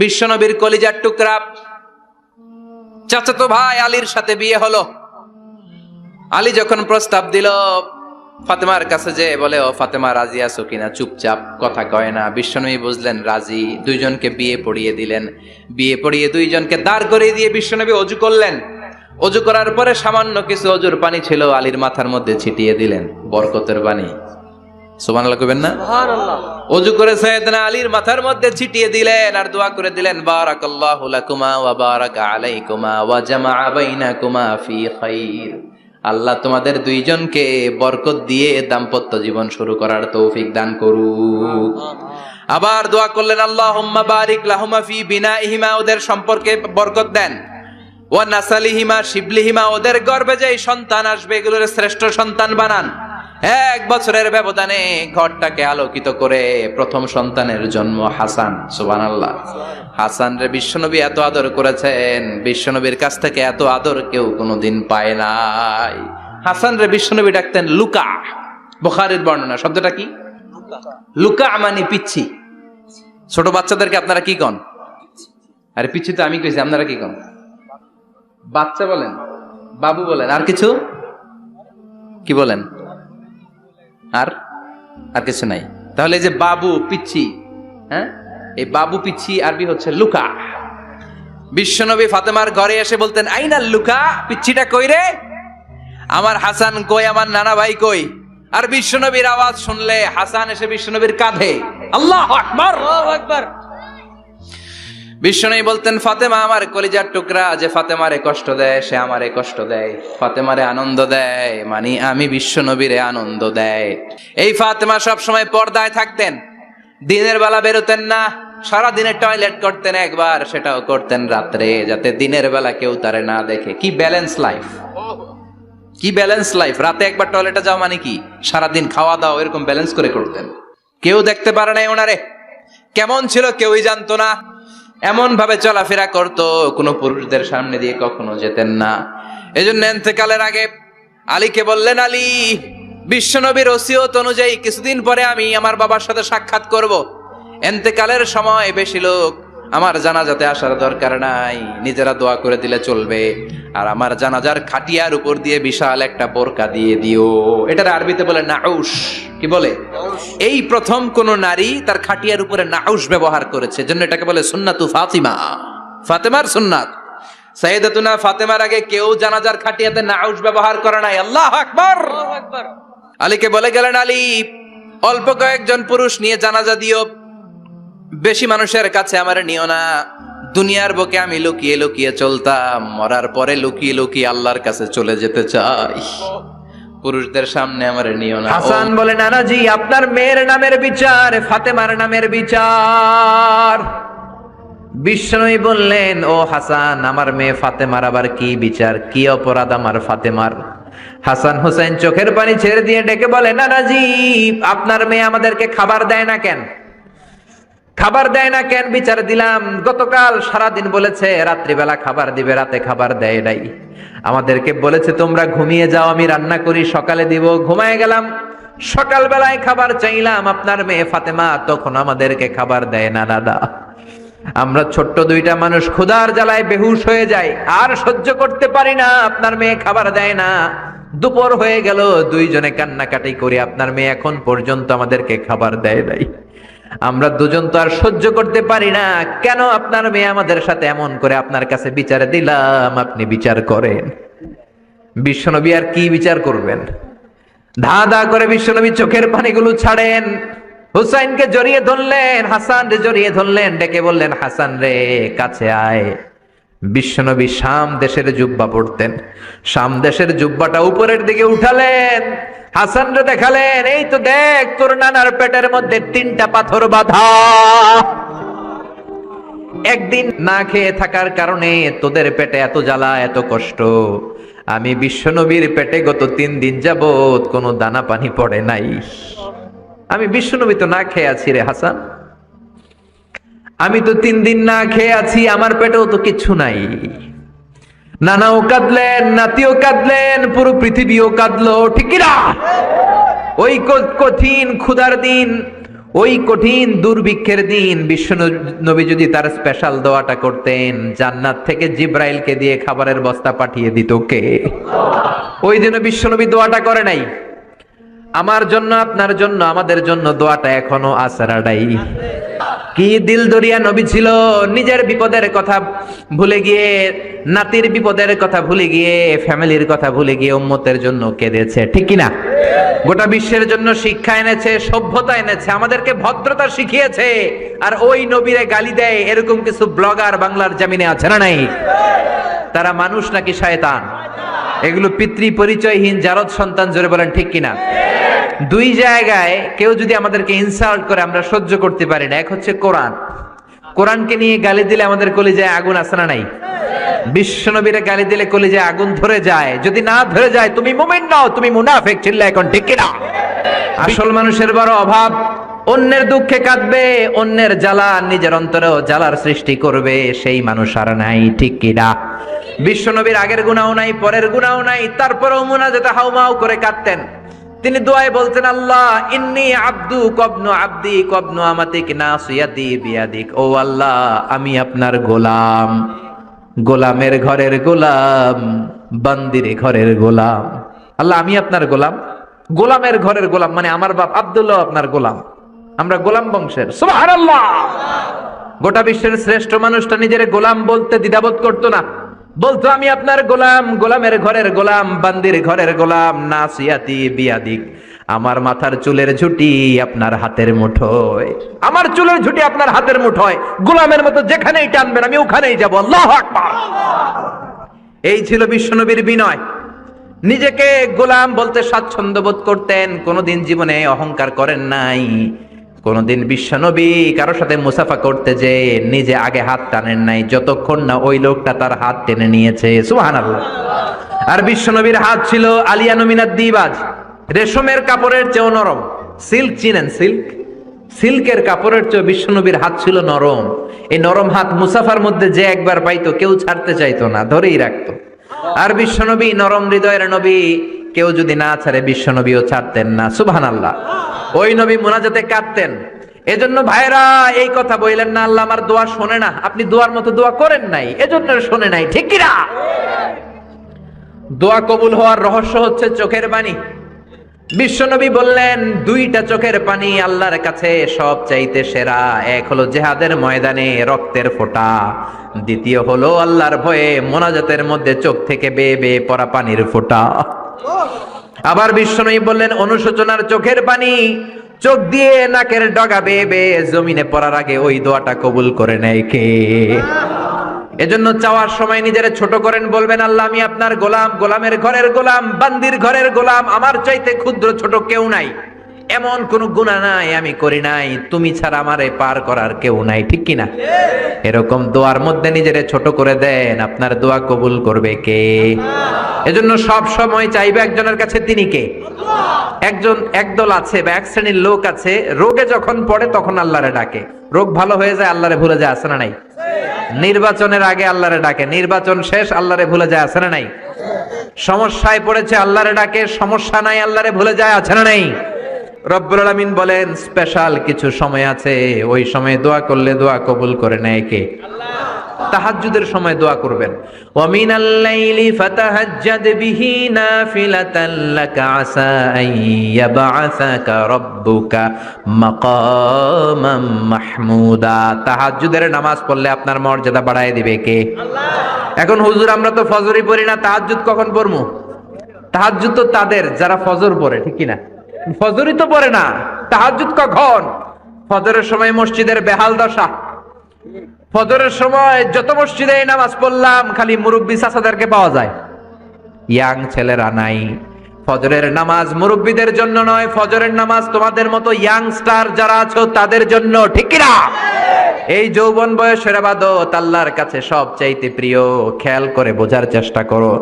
বিশ্বনবীর কলিজার টুকরা চাচাতো ভাই আলীর সাথে বিয়ে হলো। আলী যখন প্রস্তাব দিল ফাতেমার কাছে, যে বলে, ও ফাতেমা রাজি আছো কিনা? চুপচাপ, কথা কয় না। বিশ্বনবী বুঝলেন রাজি, দুইজনকে বিয়ে পড়িয়ে দিলেন। বিয়ে পড়িয়ে দুইজনকে দাঁড় করিয়ে দিয়ে বিশ্বনবী অজু করলেন। অজু করার পরে সামান্য কিছু অজুর পানি ছিল, আলীর মাথার মধ্যে ছিটিয়ে দিলেন, বরকতের পানি। সুবহানাল্লাহ কইবেন না? সুবহানাল্লাহ। অজু করে সাইয়েদনা আলীর মাথার মধ্যে ছিটিয়ে দিলেন আর দোয়া করে দিলেন, বারাকাল্লাহু লাকুমা ওয়া বারাকা আলাইকুমা ওয়া জামাআ বাইনাকুমা ফি খাইর। আল্লাহ তোমাদের দুইজনকে বরকত দিয়ে দাম্পত্য জীবন শুরু করার তৌফিক দান করুক। আবার দোয়া করলেন, আল্লাহুম্মা বারিক লাহুমা ফি বিনাইহিমা, ওদের সম্পর্কে বরকত দেন। ওয়া নাসালিহিমা শিবলিহিমা, ওদের গর্ভে যে সন্তান আসবে এগুলোর শ্রেষ্ঠ সন্তান বানান। 1 বছরের ব্যবধানে ঘরটাকে আলোকিত করে প্রথম সন্তানের জন্ম হাসান। সুবহানাল্লাহ। হাসান রে বিশ্বনবী এত আদর করেছেন, বিশ্বনবীর কাছ থেকে এত আদর কেউ কোনোদিন পায় নাই। হাসান রে বিশ্বনবী ডাকতেন লুকা। বুখারীর বর্ণনা, শব্দটা কি? লুকা মানে পিচ্ছি। ছোট বাচ্চাদেরকে আপনারা কি কন? আরে পিচ্ছি তো আমি কইছি, আপনারা কি কন? বাচ্চা বলেন, বাবু বলেন, আর কিছু কি বলেন? আর আর কিছু নাই। তাহলে এই যে বাবু পিচ্ছি, হ্যাঁ, এই বাবু পিচ্ছি আরবি হচ্ছে লুকা। বিশ্বনবী ফাতেমার ঘরে এসে বলতেন, আইনা লুকা, পিচ্ছিটা কই রে? আমার হাসান কই, আমার নানা ভাই কই? আর বিশ্বনবীর আওয়াজ শুনলে হাসান এসে বিশ্বনবীর কাঁধে। আল্লাহু আকবার, আল্লাহু আকবার। বিশ্বনবী বলতেন, ফাতেমা আমার কলিজার টুকরা, যে ফাতেমারে কষ্ট দেয় সে আমারে কষ্ট দেয়, ফাতেমারে আনন্দ দেয় মানে আমি বিশ্বনবীরে আনন্দ দেয়। এই ফাতেমা সব সময় পর্দায় থাকতেন, দিনের বেলা বেরোতেন না, সারা দিনে টয়লেট করতেন একবার, সেটাও করতেন রাত্রে, যাতে দিনের বেলা কেউ তারে না দেখে। কি ব্যালেন্স লাইফ, কি ব্যালেন্স লাইফ! রাতে একবার টয়লেটে যাও মানে কি সারাদিন খাওয়া দাওয়া এরকম ব্যালেন্স করে করতেন। কেউ দেখতে পারে নাই ওনারে, কেমন ছিল কেউই জানতো না। এমন ভাবে চলাফেরা করতো, কোনো পুরুষদের সামনে দিয়ে কখনো যেতেন না। এজন্য ইন্তেকালের আগে আলীকে বললেন, আলী, বিশ্বনবীর ওসিয়ত অনুযায়ী কিছুদিন পরে আমি আমার বাবার সাথে সাক্ষাৎ করব। ইন্তেকালের সময় বেশি লোক আমার জানাজাতে আসার দরকার নাই, নিজেরা দোয়া করে দিলে চলবে। আর আমার জানাজার খাটিয়ার উপর দিয়ে বিশাল একটা বোরকা দিয়ে দিও। এটার আরবিতে বলে নাউশ। কি বলে? এই প্রথম কোন নারী তার খাটিয়ার উপরে নাউশ ব্যবহার করেছে, জন্য এটাকে বলে সুন্নাতু ফাতিমা, ফাতেমার সুন্নাত। সাইয়েদাতুনা ফাতেমার আগে কেউ জানাজার খাটিয়াতে নাউশ ব্যবহার করে নাই। আল্লাহু আকবার, আল্লাহু আকবার। আলীকে বলে গেলেন, আলী, অল্প কয়েকজন পুরুষ নিয়ে জানাজা দিও, বেশি মানুষের কাছে আমার নিও না। দুনিয়ার বুকে আমি লুকিয়ে লুকিয়ে চলতাম, মরার পরে লুকিয়ে লুকিয়ে আল্লাহর কাছে চলে যেতে চাই, পুরুষদের সামনে আমার নিও না। হাসান বলে, নানাজি, আপনার মেয়ের নামের বিচার, ফাতেমার নামের বিচার। বিশ্বনবী বললেন, ও হাসান, আমার মেয়ে ফাতেমার আবার কি বিচার, কি অপরাধ আমার ফাতেমার? হাসান হোসেন চোখের পানি ছেড়ে দিয়ে ডেকে বলে, নানাজি, আপনার মেয়ে আমাদেরকে খাবার দেয় না কেন? খাবার দেয় না কেন বিচার দিলাম। গতকাল সারাদিন বলেছে রাত্রিবেলা খাবার দিবে, রাতে খাবার দেয় নাই। আমাদেরকে বলেছে তোমরা ঘুমিয়ে যাও, আমি রান্না করি, সকালে দিব। ঘুমায় গেলাম, সকালবেলায় খাবার চাইলাম, আপনার মেয়ে ফাতেমা তখন আমাদেরকে খাবার দেয় না। দাদা, আমরা ছোট্ট দুইটা মানুষ ক্ষুধার জ্বালায় বেহুশ হয়ে যায়, আর সহ্য করতে পারি না, আপনার মেয়ে খাবার দেয় না। দুপুর হয়ে গেল, দুইজনে কান্নাকাটি করি, আপনার মেয়ে এখন পর্যন্ত আমাদেরকে খাবার দেয় নাই। আমরা দুজন তো আর সহ্য করতে পারি না, কেন আপনার মেয়ে আমাদের সাথে এমন করে? আপনার কাছে বিচার দিলাম, আপনি বিচার করেন। বিশ্বনবী আর কি বিচার করবেন? ধা ধা করে বিশ্বনবী চোখের পানিগুলো ছাড়েন, হুসাইনকে জড়িয়ে ধরলেন, হাসান রে জড়িয়ে ধরলেন, ডেকে বললেন, হাসান রে কাছে আয়। বিশ্বনবী শাম দেশের জুব্বা পরতেন, শাম দেশের জুব্বাটা উপরের দিকে উঠালেন, হাসান রে দেখালেন, এই তো দেখ, তোর নানার পেটের মধ্যে 3টা পাথর বাঁধা। একদিন না খেয়ে থাকার কারণে তোদের পেটে এত জ্বালা, এত কষ্ট। আমি বিশ্বনবীর পেটে গত 3 দিন যাবত কোনো দানা পানি পড়ে নাই। আমি বিশ্বনবী তো না খেয়ে আছি রে হাসান, আমি তো 3 দিন না খেয়ে আছি, আমার পেটেও তো কিছু নাই। নানাও কাঁদলেন, নাতিও কাঁদলেন, পুরো পৃথিবীও কাঁদলো, ঠিক না? ওই কঠিন ক্ষুধার দিন, ওই কঠিন দুর্ভিক্ষের দিন বিশ্ব নবী যদি তার স্পেশাল দোয়াটা করতেন, জান্নাত থেকে জিব্রাইলকে দিয়ে খাবারের বস্তা পাঠিয়ে দিত কে? ওই দিনও বিশ্ব নবী দোয়াটা করে নাই। আমার জন্য, আপনার জন্য, আমাদের জন্য দোয়াটা এখনো আসরাডাই। কি দিল দরিয়া নবী ছিল, নিজের বিপদের কথা ভুলে গিয়ে, নাতির বিপদের কথা ভুলে গিয়ে, ফ্যামিলির কথা ভুলে গিয়ে উম্মতের জন্য কেঁদেছে, ঠিক কিনা? গোটা বিশ্বের জন্য শিক্ষা এনেছে, সভ্যতা এনেছে, আমাদেরকে ভদ্রতা শিখিয়েছে। আর ওই নবীরে গালি দেয় এরকম কিছু ব্লগার বাংলার জমিনে আছে না নাই? তারা মানুষ নাকি শয়তান? এগুলো পিতৃ পরিচয়হীন জারদ সন্তান, জোরে বলেন ঠিক কিনা? দুই জায়গায় কেউ যদি আমাদেরকে ইনসাল্ট করে আমরা সহ্য করতে পারি না। এক হচ্ছে কোরআন, কোরআনকে নিয়ে গালি দিলে আমাদের কলিজায় আগুন আছে না নাই? বিশ্বনবীরে গালি দিলে কলিজায় আগুন ধরে যায়। যদি না ধরে যায় তুমি মুমিন নও, তুমি মুনাফিক। চিল্লা এখন ঠিক কিনা? আসল মানুষের বড় অভাব, অন্যের দুঃখে কাঁদবে, অন্যের জ্বালা নিজের অন্তরেও জ্বালার সৃষ্টি করবে, সেই মানুষ আর নাই, ঠিক কিনা? বিশ্বনবীর আগের গুনাহও নাই, পরের গুনাহও নাই, তারপরেও মুনাজাতে হাউমাউ করে কাঁদতেন। তিনি দোয়ায় বলতেন, আল্লাহ ইন্নী আব্দু কবনু আব্দি কবনু আমাতিক নাসিয়াতি বিয়াদিক। ও আল্লাহ, আমি আপনার গোলাম, গোলামের ঘরের গোলাম, বান্দির ঘরের গোলাম। আল্লাহ আমি আপনার গোলাম, গোলামের ঘরের গোলাম, মানে আমার বাপ আব্দুল্লাহ আপনার গোলাম, আমরা গোলাম বংশের। সুবহানাল্লাহ। গোটা বিশ্বের শ্রেষ্ঠ মানুষটা নিজের গোলাম বলতে দ্বিধাবোধ করতো না, বলতো আমি আপনার গোলাম, গোলামের ঘরের গোলাম, বান্দির ঘরের গোলাম, নাসিয়াতি বিয়াদিক। আমার মাথার চুলের ঝুঁটি আপনার হাতের মুঠোয়, আমার চুলের ঝুঁটি আপনার হাতের মুঠোয়, গোলামের মতো যেখানেই টানবেন আমি ওখানেই যাব। আল্লাহু আকবার। এই ছিল বিশ্বনবীর বিনয়। নিজেকে গোলাম বলতে স্বাচ্ছন্দ্য বোধ করতেন, কোনোদিন জীবনে অহংকার করেন নাই। কোনদিন বিশ্বনবী কারোর সাথে মুসাফা করতে যে নিজে আগে হাত টানেন নাই, যতক্ষণ না ওই লোকটা তার হাত টেনে নিয়েছে। সুবহানাল্লাহ। আর বিশ্বনবীর হাত ছিল আলিয়ানু মিনাদ দিবাজ, রেশমের কাপড়ের চেয়েও নরম। সিল্ক চিনেন? সিল্ক, সিল্কের কাপড়ের চেয়ে বিশ্বনবীর হাত ছিল নরম। এই নরম হাত মুসাফার মধ্যে যে একবার পাইতো কেউ ছাড়তে চাইতো না, ধরেই রাখতো। আর বিশ্বনবী নরম হৃদয়ের নবী, কেউ যদি না ছাড়ে বিশ্বনবীও ছাড়তেন না। সুবহানাল্লাহ। ওই নবী মুনাজাতে কাঁদতেন। এজন্য ভাইরা এই কথা বললেন না আল্লাহ আমার দোয়া শোনে না, আপনি দোয়ার মতো দোয়া করেন নাই, এজন্য শোনে নাই, ঠিক কি না? দোয়া কবুল হওয়ার রহস্য হচ্ছে চোখের পানি। বিশ্বনবী বললেন দুইটা চোখের পানি আল্লাহর কাছে সব চাইতে সেরা। এক হলো জিহাদের ময়দানে রক্তের ফোঁটা, দ্বিতীয় হলো আল্লাহর ভয়ে মোনাজাতের মধ্যে চোখ থেকে বেয়ে বেয়ে পড়া পানির ফোঁটা। আবার বিশ্বনবী বললেন অনুশোচনার চোখের পানি, চোখ দিয়ে নাকের ডগা বেয়ে বেয়ে জমিনে পড়ার আগে ওই দোয়াটা কবুল করে নেয় কে? এজন্য চাওয়ার সময় নিজের ছোট করেন, বলবেন আল্লাহ আমি আপনার গোলাম, গোলামের ঘরের গোলাম, বান্দির ঘরের গোলাম, আমার চাইতে ক্ষুদ্র ছোট কেউ নাই, এমন কোন গুনাহ নাই আমি করি নাই, তুমি ছাড়া আমারে পার করার কেউ নাই, ঠিক কিনা? এরকম দোয়ার মধ্যে নিজের ছোট করে দেন, আপনার দোয়া কবুল করবে কে? এজন্য সব সময় চাইবে একজনের কাছে, তিনি কে? একদল আছে বা এক শ্রেণীর লোক আছে, রোগে যখন পড়ে তখন আল্লাহরে ডাকে, রোগ ভালো হয়ে যায় আল্লাহরে ভুলে যায়, আছে না নাই? নির্বাচনের আগে আল্লাহরে ডাকে, নির্বাচন শেষ আল্লাহরে ভুলে যায়, আছে না নাই? সমস্যায় পড়েছে আল্লাহরে ডাকে, সমস্যা নাই আল্লাহরে ভুলে যায়, আছে না নাই? রব্বুল আলামিন বলেন স্পেশাল কিছু সময় আছে, ওই সময় দোয়া করলে দোয়া কবুল করে নেয় কে? আল্লাহ। তাহাজ্জুদের সময় দোয়া করবেন, ওয়া মিনাল লাইলি ফাতাহাজ্জাদ বিহি নাফিলাতান লাকা আসা আন ইয়াবআসাকা রাব্বুকা মাকামাম মাহমুদা। তাহাজ্জুদের নামাজ পড়লে আপনার মর্যাদা বাড়ায় দিবে কে? আল্লাহ। এখন হুজুর আমরা তো ফজরই পড়ি না, তাহাজ্জুদ কখন পড়মু? তাহাজ্জুদ তো তাদের যারা ফজর পড়ে, ঠিক কি না? ফজরই তো পড়ে না, তাহাজ্জুদ কখন? ফজরের সময় মসজিদের বেহাল দশা। ফজরের সময় যত মসজিদে নামাজ পড়লাম খালি মুরব্বি চাচাদেরকে পাওয়া যায়, ইয়াং ছেলেরা নাই। ফজরের নামাজ মুরব্বিদের জন্য নয়, ফজরের নামাজ তোমাদের মতো ইয়াংস্টার যারা আছো তাদের জন্য, ঠিক কি না? এই যৌবন বয়সের ইবাদত আল্লাহর কাছে সবচাইতে প্রিয়। খেয়াল করে বোঝার চেষ্টা করো,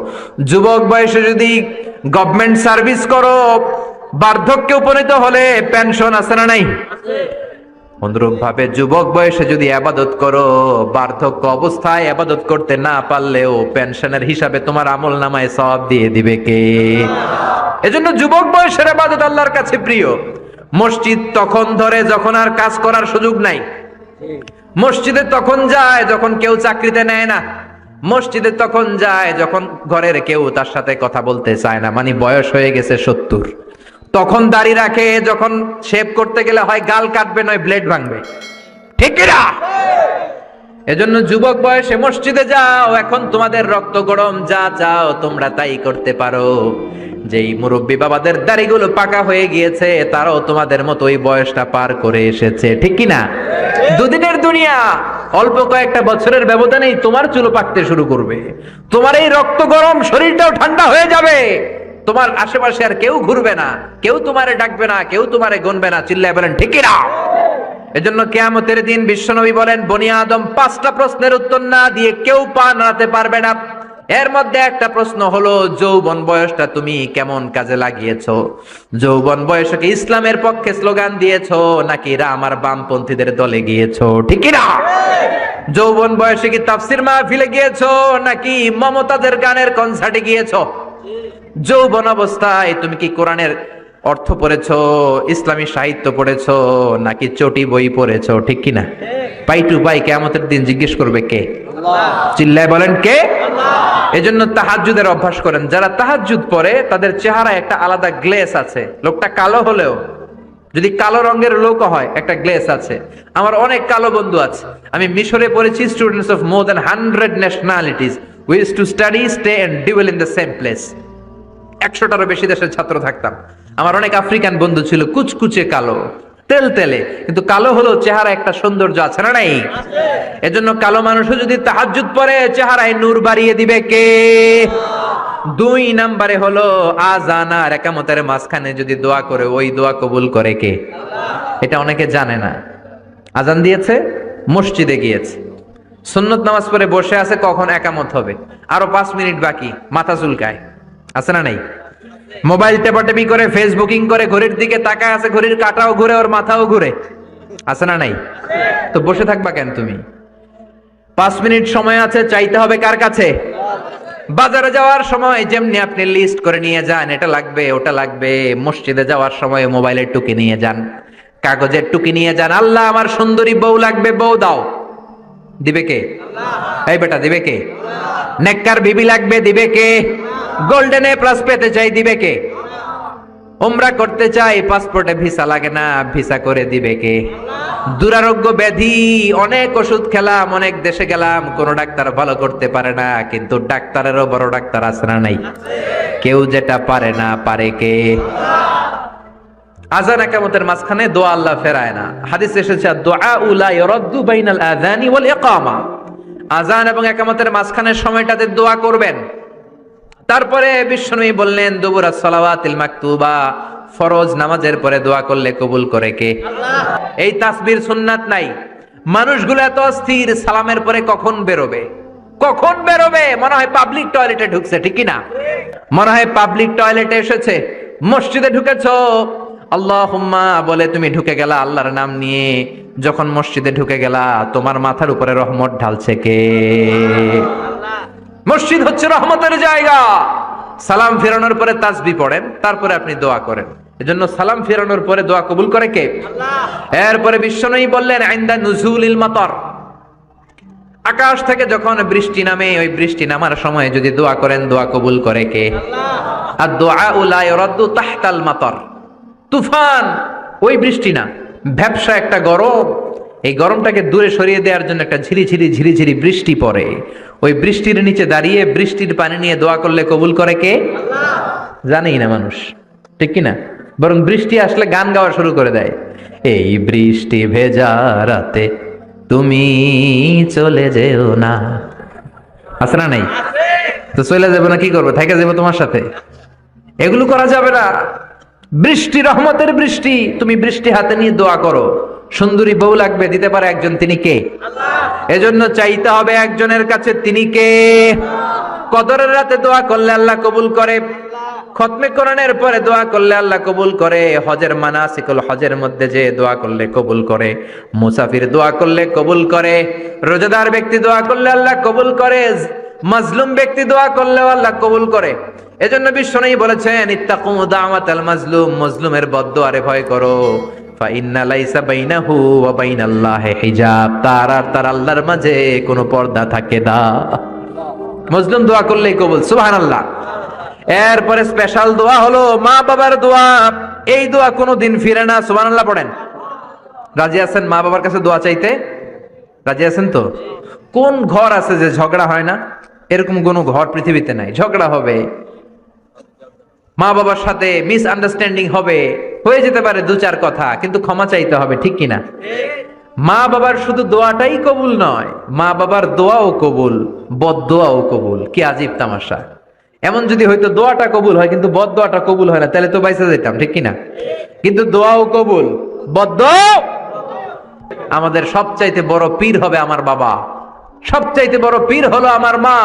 যুবক বয়সে যদি গভর্নমেন্ট সার্ভিস করো, বার্ধক্যে উপনীত হলে পেনশন আছে না নাই? অনুরূপ ভাবে যুবক বয়সে যদি ইবাদত করো, বার্ধক্য অবস্থায় ইবাদত করতে না পারলেও পেনশনের হিসাবে তোমার আমলনামায় সওয়াব দিয়ে দিবে কে? এজন্য যুবক বয়সের ইবাদত আল্লাহর কাছে প্রিয়। মসজিদ তখন ধরে যখন আর কাজ করার সুযোগ নাই। মসজিদে তখন যায় যখন কেউ চাকরিতে নেয় না। মসজিদে তখন যায় যখন ঘরের কেউ তার সাথে কথা বলতে চায় না, মানে বয়স হয়ে গেছে 70। তখন দাড়ি রাখে যখন শেভ করতে গেলে হয় গাল কাটবে নয় ব্লেড ভাঙবে, ঠিক কিনা? এজন্য যুবক বয়সে মসজিদে যাও, এখন তোমাদের রক্ত গরম, যা চাও তোমরা তাই করতে পারো। যেই মুরব্বী বাবাদের দাড়িগুলো পাকা হয়ে গিয়েছে তারাও তোমাদের মতো ওই বয়সটা পার করে এসেছে, ঠিক কিনা? দুদিনের দুনিয়া, অল্প কয়েকটা বছরের ব্যবধানেই তোমার চুলো পাকতে শুরু করবে, তোমার এই রক্ত গরম শরীরটাও ঠান্ডা হয়ে যাবে, তোমার আশেপাশে আর কেউ ঘুরবে না, কেউ তোমারে ডাকবে না, কেউ তোমারে গুনবে না। চিল্লায় বলেন ঠিক কিনা? এজন্য কিয়ামতের দিন বিশ্বনবী বলেন, বনি আদম 5টা প্রশ্নের উত্তর না দিয়ে কেউ পা নাড়াতে পারবে না। এর মধ্যে একটা প্রশ্ন হলো, যৌবন বয়সটা তুমি কেমন কাজে লাগিয়েছো? যৌবন বয়সে কি ইসলামের পক্ষে স্লোগান দিয়েছো নাকি রাম আর বামপন্থীদের দলে গিয়েছো, ঠিক কিনা? যৌবন বয়সে কি তাফসির মাহফিলে গিয়েছো নাকি মমতাজের গানের কনসার্টে গিয়েছো? যৌবন অবস্থায় তুমি কি কোরআনের অর্থ পড়েছো, ইসলামী সাহিত্য পড়েছো নাকি চটি বই পড়েছো, ঠিক কিনা? পাই টু পাই কিয়ামতের দিন জিজ্ঞেস করবে কে? আল্লাহ। চিল্লায় বলেন কে? আল্লাহ। এজন্য তাহাজ্জুদের অভ্যাস করেন। যারা তাহাজ্জুদ পড়ে তাদের চেহারায় একটা আলাদা গ্লেস আছে। লোকটা কালো হলেও, যদি কালো রঙের লোক হয়, একটা গ্লেস আছে। আমার অনেক কালো বন্ধু আছে। আমি মিশরে পড়েছি, students of more than 100 nationalities we used to study, stay and dwell in the same place. 100টারও বেশি দেশের ছাত্র থাকতাম। আমার অনেক আফ্রিকান বন্ধু ছিল, কুচকুচে কালো, তেল তেলে, কিন্তু কালো হলো চেহারা একটা সৌন্দর্য আছে না নাই? এজন্য কালো মানুষও যদি তাহাজ্জুদ পড়ে চেহারায় নূর বাড়িয়ে দিবে কে? 2 নম্বরে হলো আযান আর ইকামতের মাঝখানে যদি দোয়া করে, ওই দোয়া কবুল করে কে? এটা অনেকে জানে না। আযান দিয়েছে, মসজিদে গিয়েছে, সুন্নত নামাজ পড়ে বসে আছে, কখন ইকামত হবে, আরো 5 মিনিট বাকি, মাথা চুলকায়, আছে না নাই? মোবাইল টেপাটেপি করে, ফেসবুকিং করে, ঘড়ির দিকে তাকায় আছে, ঘড়ির কাঁটাও ঘুরে, ওর মাথাও ঘুরে, আছে না নাই? তো বসে থাকবা কেন তুমি? 5 মিনিট সময় আছে, চাইতে হবে কার কাছে? বাজারে যাওয়ার সময় যেমনি আপনি লিস্ট করে নিয়ে যান, এটা লাগবে ওটা লাগবে, মসজিদে যাওয়ার সময় মোবাইলের টুকি নিয়ে যান, কাগজের টুকি নিয়ে যান। আল্লাহ আমার সুন্দরী বউ লাগবে, বউ দাও, দিবে কে? এই বেটা, দিবে কে? নেককার বিবি লাগবে, দিবে কে? গোল্ডেন এ প্লাস পেতে চাই, দিবে কে? উমরা করতে চাই, পাসপোর্টে ভিসা লাগে না, ভিসা করে দিবে কে? দুরারোগ্য ব্যাধি, অনেক ওষুধ খেলাম, অনেক দেশে গেলাম, কোন ডাক্তার ভালো করতে পারে না, কিন্তু ডাক্তারেরও বড় ডাক্তার আছে না নাই? কেউ যেটা পারে না, পারে কে? আযান ইকামতের মাঝখানে দোয়া আল্লাহ ফেরায় না। হাদিসে এসেছে, দুআউ লা ইরাদ্দু বাইনাল আযানি ওয়াল ইকামা। আযান এবং ইকামতের মাঝখানের সময়টাতে দোয়া করবেন। তারপরে বিশ্বনবী বললেন, দুবুরাস সালাওয়াতিল মাকতুবা, ফরজ নামাজের পরে দোয়া করলে কবুল করে কে? আল্লাহ। এই তাসবির সুন্নাত নাই। মানুষগুলো এত অস্থির, সালামের পরে কখন বেরোবে, কখন বেরোবে, মনে হয় পাবলিক টয়লেটে ঢুকছে, ঠিক কি না? মনে হয় পাবলিক টয়লেটে এসেছে, মসজিদে ঢুকেছো, আল্লাহুম্মা বলে তুমি ঢুকে গেলা আল্লাহর নাম নিয়ে। যখন মসজিদে ঢুকে গেলা, তোমার মাথার উপরে রহমত ঢালছে কে? মসজিদ হচ্ছে রহমতের জায়গা। সালাম ফেরানোর পরে তাসবিহ পড়েন, তারপরে আপনি দোয়া করেন। এজন্য সালাম ফেরানোর পরে দোয়া কবুল করে কে? আল্লাহ। এরপরে বিশ্বনবী বললেন, ইনদা নুজুলিল মাতার, আকাশ থেকে যখন বৃষ্টি নামে, ওই বৃষ্টি নামার সময় যদি দোয়া করেন, দোয়া কবুল করে কে? আল্লাহ। আর দুআউ লা ইরাদ্দু তাহতাল মাতার, তুফান, ওই বৃষ্টি না, ভ্যাপসা একটা গরম, এই গরমটাকে দূরে সরিয়ে দেওয়ার জন্য একটা ঝিরিঝিরি ঝিরিঝিরি বৃষ্টি পড়ে, ওই বৃষ্টির নিচে দাঁড়িয়ে বৃষ্টির পানি নিয়ে দোয়া করলে কবুল করে কে? আল্লাহ। জানেই না মানুষ, ঠিক কিনা? বরং বৃষ্টি আসলে গান গাওয়া শুরু করে দেয়, এই বৃষ্টি ভেজা রাতে তুমি চলে যেও না, আছে না নাই? তো চলে যাবো না, কি করবো, থেকে যাবো তোমার সাথে? এগুলো করা যাবে না। বৃষ্টি রহমতের বৃষ্টি, তুমি বৃষ্টি হাতে নিয়ে দোয়া করো। সুন্দরী বউ লাগবে, দিতে পারে একজন, তিনি কে? আল্লাহ। এজন্য চাইতে হবে একজনের কাছে, তিনি কে? কদরের রাতে দোয়া করলে আল্লাহ কবুল করে, খতমে কোরআনের পরে দোয়া করলে আল্লাহ কবুল করে, হজের মানাসিকুল হজের মধ্যে যে দোয়া করলে কবুল করে, মুসাফির দোয়া করলে কবুল করে, রোজাদার ব্যক্তি দোয়া করলে আল্লাহ কবুল করে, মাজলুম ব্যক্তি দোয়া করলেও আল্লাহ কবুল করে। এজন্য বিশ্বনবী বলেছেন, ইত্তাকু দাওয়াতাল মাজলুম, মাজলুমের বদদুয়ারে ভয় করো। ফা ইন্না লাইসা বাইনাহু ওয়া বাইনাল্লাহি হিজাব, তার আর তার আল্লাহর মাঝে কোনো পর্দা থাকে না। মাজলুম দোয়া করলেই কবুল, সুবহানাল্লাহ। এরপরে স্পেশাল দোয়া হলো মা বাবার দোয়া। এই দোয়া কোনোদিন ফিরে না, সুবহানাল্লাহ পড়েন। রাজি আছেন মা বাবার কাছে দোয়া চাইতে? রাজি আছেন তো? কোন ঘর আছে যে ঝগড়া হয় না? এরকম কোন ঘর পৃথিবীতে নাই। ঝগড়া হবে, মা বাবার সাথে মিসআন্ডারস্ট্যান্ডিং হবে, হয়ে যেতে পারে দু চার কথা, কিন্তু ক্ষমা চাইতে হবে, ঠিক কিনা? মা বাবার শুধু দোয়াটাই কবুল নয়, মা বাবার দোয়াও কবুল, বদদোয়াও কবুল। কি আজীব তামাশা! এমন যদি হয়তো দোয়াটা কবুল হয় কিন্তু বদদোয়াটা কবুল হয় না, তাহলে তো বাইসা যেতাম, ঠিক কিনা? কিন্তু দোয়াও কবুল, বদদোয়া। আমাদের সবচাইতে বড় পীর হবে আমার বাবা, সবচাইতে বড় পীর হলো আমার মা।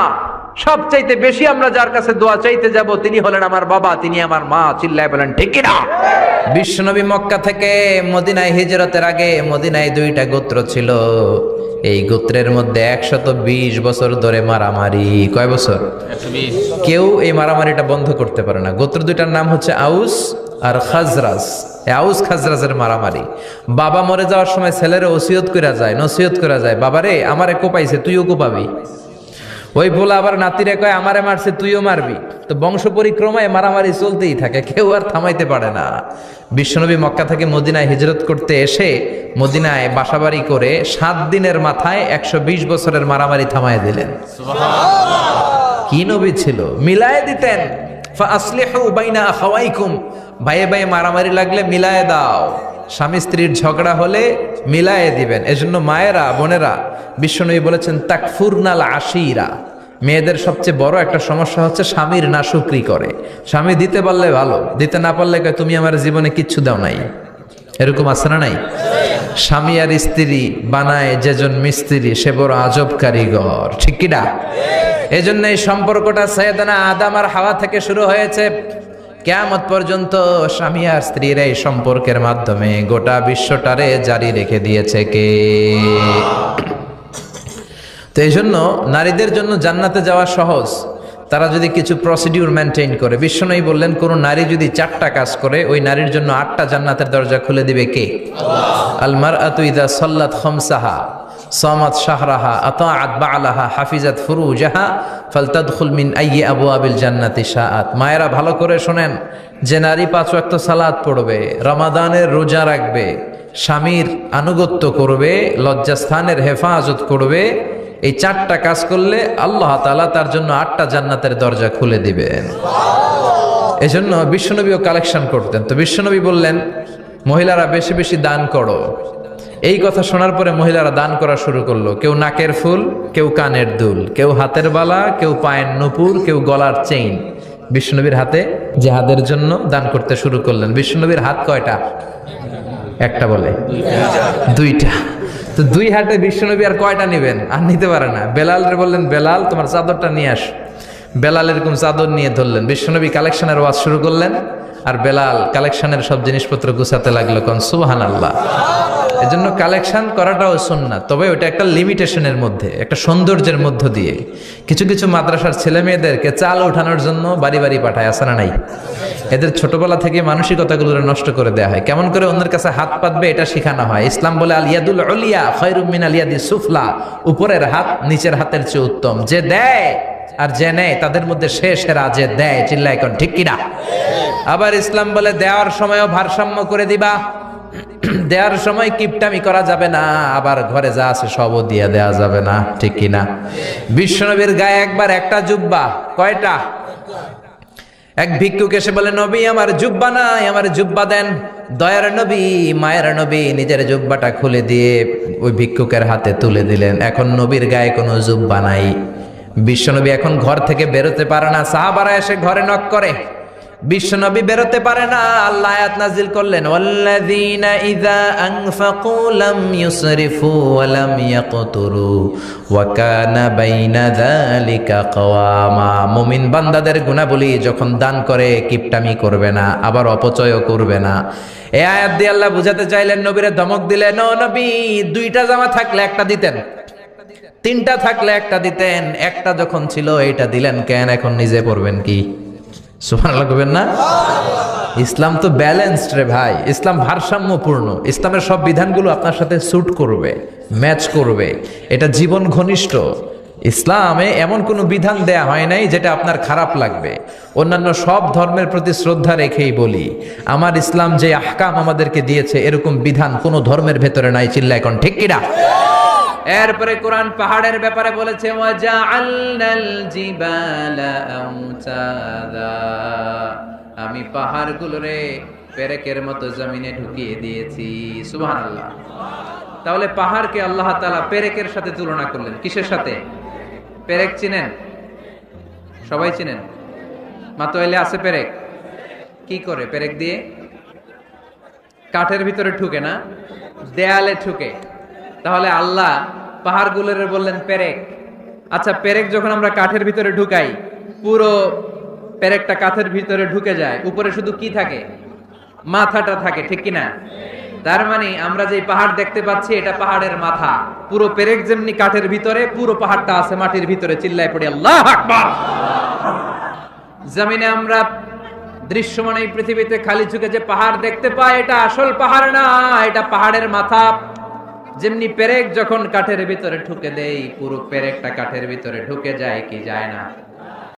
সবচাইতে বেশি আমরা যার কাছে দোয়া চাইতে যাব তিনি হলেন আমার বাবা, তিনি আমার মা। চিল্লায় বলেন ঠিক কিনা? বিশ্বনবী মক্কা থেকে মদিনায় হিজরতের আগে মদিনায় দুইটা গোত্র ছিল। এই গোত্রের মধ্যে 120 বছর ধরে মারামারি। কয় বছর? 120। কেউ এই মারামারিটা বন্ধ করতে পারে না। গোত্র দুইটার নাম হচ্ছে আউস আর খাজরাজ। আউস খাজরাজের মারামারি। বাবা মরে যাওয়ার সময় ছেলেরা ওসিয়ত করা যায়, নসিহত করা যায়, বাবারে আমারে কোপাইছে তুইও কোপাবি। ওই বলে আবার নাতিরে কয় আমারে মারছে তুইও মারবি। তো বংশ পরিক্রমায় মারামারি চলতেই থাকে, কেউ আর থামাইতে পারে না। বিশ্বনবী মক্কা থেকে মদিনায় হিজরত করতে এসে মদিনায় বাসাবাড়ি করে 7 দিনের মাথায় 120 বছরের মারামারি থামায় দিলেন। কি নবী ছিল! মিলায়ে দিতেন। ফাসলিহু বাইনা আখাওয়াইকুম, ভাইয়ে ভাইয়ে মারামারি লাগলে মিলায়ে দাও। স্বামী স্ত্রীর ঝগড়া হলে মিলায়ে দিবেন। এজন্য মায়েরা, বোনেরা, বিশ্বনবী বলেছেন তাকফুরনাল আশিরা, মেয়েদের সবচেয়ে বড় একটা সমস্যা হচ্ছে স্বামীর নাশুকরি করে। স্বামী দিতে পারলে ভালো, দিতে না পারলে কয় তুমি আমার জীবনে কিচ্ছু দাও নাই। এরকম আছে না নাই? স্বামী আর স্ত্রী বানায় যেজন মিস্ত্রি সে বড় আজব কারিগর, ঠিক কিনা? এজন্য এই সম্পর্কটা সাইয়েদানা আদম আর হাওয়া থেকে শুরু হয়েছে। কিয়ামত পর্যন্ত স্বামী আর স্ত্রীর এই সম্পর্কের মাধ্যমে গোটা বিশ্বটারে জারি রেখে দিয়েছে কে? তো এই জন্য নারীদের জন্য জান্নাতে যাওয়া সহজ, তারা যদি কিছু প্রসিডিউর মেনটেন করে। বিশ্বনবী বললেন কোন নারী যদি 4টা কাজ করে ওই নারীর জন্য 8টা জান্নাতের দরজা খুলে দিবে কে? আল্লাহ। আল মারআতু ইযা সাল্লাত খামসাহা সামাত শাহরাহা আতাআত বা'লাহা হাফিজাত ফুরুজাহা ফালতাদখুল মিন আইয়ি আবওয়াবিল জান্নাতি শাআত। মায়েরা ভালো করে শোনেন, যে নারী 5 ওয়াক্ত সালাত পড়বে, রমাদানের রোজা রাখবে, স্বামীর আনুগত্য করবে, লজ্জাস্থানের হেফাজত করবে, এই 4টা কাজ করলে আল্লাহ তাআলা তার জন্য 8টা জান্নাতের দরজা খুলে দিবেন। এজন্য বিশ্বনবীও কালেকশন করতেন। তো বিশ্বনবী বললেন মহিলারা বেশি বেশি দান করো। এই কথা শোনার পরে মহিলারা দান করা শুরু করলো। কেউ নাকের ফুল, কেউ কানের দুল, কেউ হাতের বালা, কেউ পায়ের নুপুর, কেউ গলার চেইন বিশ্বনবীর হাতে জিহাদের জন্য দান করতে শুরু করলেন। বিশ্বনবীর হাত কয়টা? একটা বলে দুইটা। তো 2 হাতে বিশ্বনবী আর কয়টা নেবেন? আর নিতে পারে না। বেলালরে বললেন বেলাল তোমার চাদরটা নিয়ে আস। বেলাল এরকম চাদর নিয়ে ধরলেন। বিশ্বনবী কালেকশনের ওয়াজ শুরু করলেন আর বেলাল কালেকশনের সব জিনিসপত্র গুছাতে লাগলো। কোন সুবহানাল্লাহ। এজন্য কালেকশন করাটাও সুন্নাত, তবে ওটা একটা লিমিটেশনের মধ্যে, একটা সৌন্দর্যের মধ্য দিয়ে। কিছু কিছু মাদ্রাসার ছেলে মেয়েদেরকে চাল ওঠানোর জন্য বাড়ি বাড়ি পাঠায়, আসে না নাই? এদের ছোটবেলা থেকে মানসিকতাগুলো নষ্ট করে দেওয়া হয়। কেমন করে অন্যের কাছে হাত পাতবে এটা শেখানো হয়। ইসলাম বলে আল ইয়াদুল উলিয়া খায়রুম মিনাল ইয়াদিস সুফলা, উপরের হাত নিচের হাতের চেয়ে উত্তম। যে দেয় আর যে নেয় তাদের মধ্যে সেরা যে দেয়। চিল্লায় কোন ঠিক কিনা? আবার ইসলাম বলে দেওয়ার সময়ও ভারসাম্য করে দিবা, দেওয়ার সময় কিপটামি করা যাবে না, আবার ঘরে যা আছে সবও দিয়ে দেওয়া যাবে না, ঠিক কিনা? বিশ্বনবীর গায়ে একবার একটা জুব্বা, কয়টা? এক ভিক্ষুক এসে বলে নবী আমার জুব্বা নাই, আমার জুব্বা দেন। দয়ার নবী, মায়ের নবী নিজের জুব্বাটা খুলে দিয়ে ওই ভিক্ষুকের হাতে তুলে দিলেন। এখন নবীর গায়ে কোনো জুব্বা নাই। বিশ্বনবী এখন ঘর থেকে বেরোতে পারে না। সাহাবারা এসে ঘরে নক করে, বিশ্বনবী বেরোতে পারে না। আল্লাহ আয়াত নাজিল করলেন ওয়াল্লাযীনা ইযা আনফাকু লাম ইউসরিফু ওয়া লাম ইয়াকতুরু ওয়া কানা বাইনা যালিকা কওয়ামা। মুমিন বান্দাদের গুণাবলী যখন দান করে কিপটামি করবে না, আবার অপচয়ও করবে না। এই আয়াত দিয়ে আল্লাহ বুঝাতে চাইলেন, নবীরে ধমক দিলেন, ও নবী 2টা জামা থাকলে একটা দিতেন, তিনটা থাকলে একটা দিতেন, একটা যখন ছিল এটা দিলেন কেন? এখন নিজে পড়বেন কি? সুবহানাল্লাহ কইবেন না? ইসলাম তো ব্যালেন্সড রে ভাই, ইসলাম ভারসাম্যপূর্ণ। ইসলামের সব বিধানগুলো আপনার সাথে স্যুট করবে, ম্যাচ করবে, এটা জীবন ঘনিষ্ঠ। ইসলামে এমন কোনো বিধান দেয়া হয় নাই যেটা আপনার খারাপ লাগবে। অন্যান্য সব ধর্মের প্রতি শ্রদ্ধা রেখেই বলি, আমার ইসলাম যে আহকাম আমাদেরকে দিয়েছে এরকম বিধান কোনো ধর্মের ভেতরে নাই। চিল্লা এখন ঠিক কিনা? এরপরে কোরআন পাহাড়ের ব্যাপারে বলেছে, ওয়াজআলনাল জিবালা আওতাদা, আমি পাহাড়গুলোরে পেরেকের মতো জমিনে ঢুকিয়ে দিয়েছি। সুবহানাল্লাহ। তাহলে পাহাড়কে আল্লাহ তাআলা পেরেকের সাথে তুলনা করলেন। কিসের সাথে? পেরেক চিনেন? সবাই চিনেন? মাতোয়াইলে আছে পেরেক? কি করে পেরেক দিয়ে? কাঠের ভিতরে ঠুকে না, দেয়ালে ঠুকে। তাহলে আল্লাহ পাহাড়গুলোর বললেন পেরেক। আচ্ছা, পেরেক যখন আমরা কাঠের ভিতরে ঢুকাই, পুরো পেরেকটা কাঠের ভিতরে ঢুকে যায়, উপরে শুধু কি থাকে? মাথাটা থাকে, ঠিক কিনা? তার মানে আমরা যে পাহাড় দেখতে পাচ্ছি এটা পাহাড়ের মাথা। পুরো পেরেক যেমনি কাঠের ভিতরে, পুরো পাহাড়টা আছে মাটির ভিতরে। চিল্লায় পড়ি আল্লাহু আকবার। জমিনে আমরা দৃশ্যমান এই পৃথিবীতে খালি চোখে যে পাহাড় দেখতে পাই, এটা আসল পাহাড় না, এটা পাহাড়ের মাথা। যেমনি পেরেক যখন কাঠের ভিতরে ঢুকে দেই, পুরো পেরেকটা কাঠের ভিতরে ঢুকে যায় কি যায় না?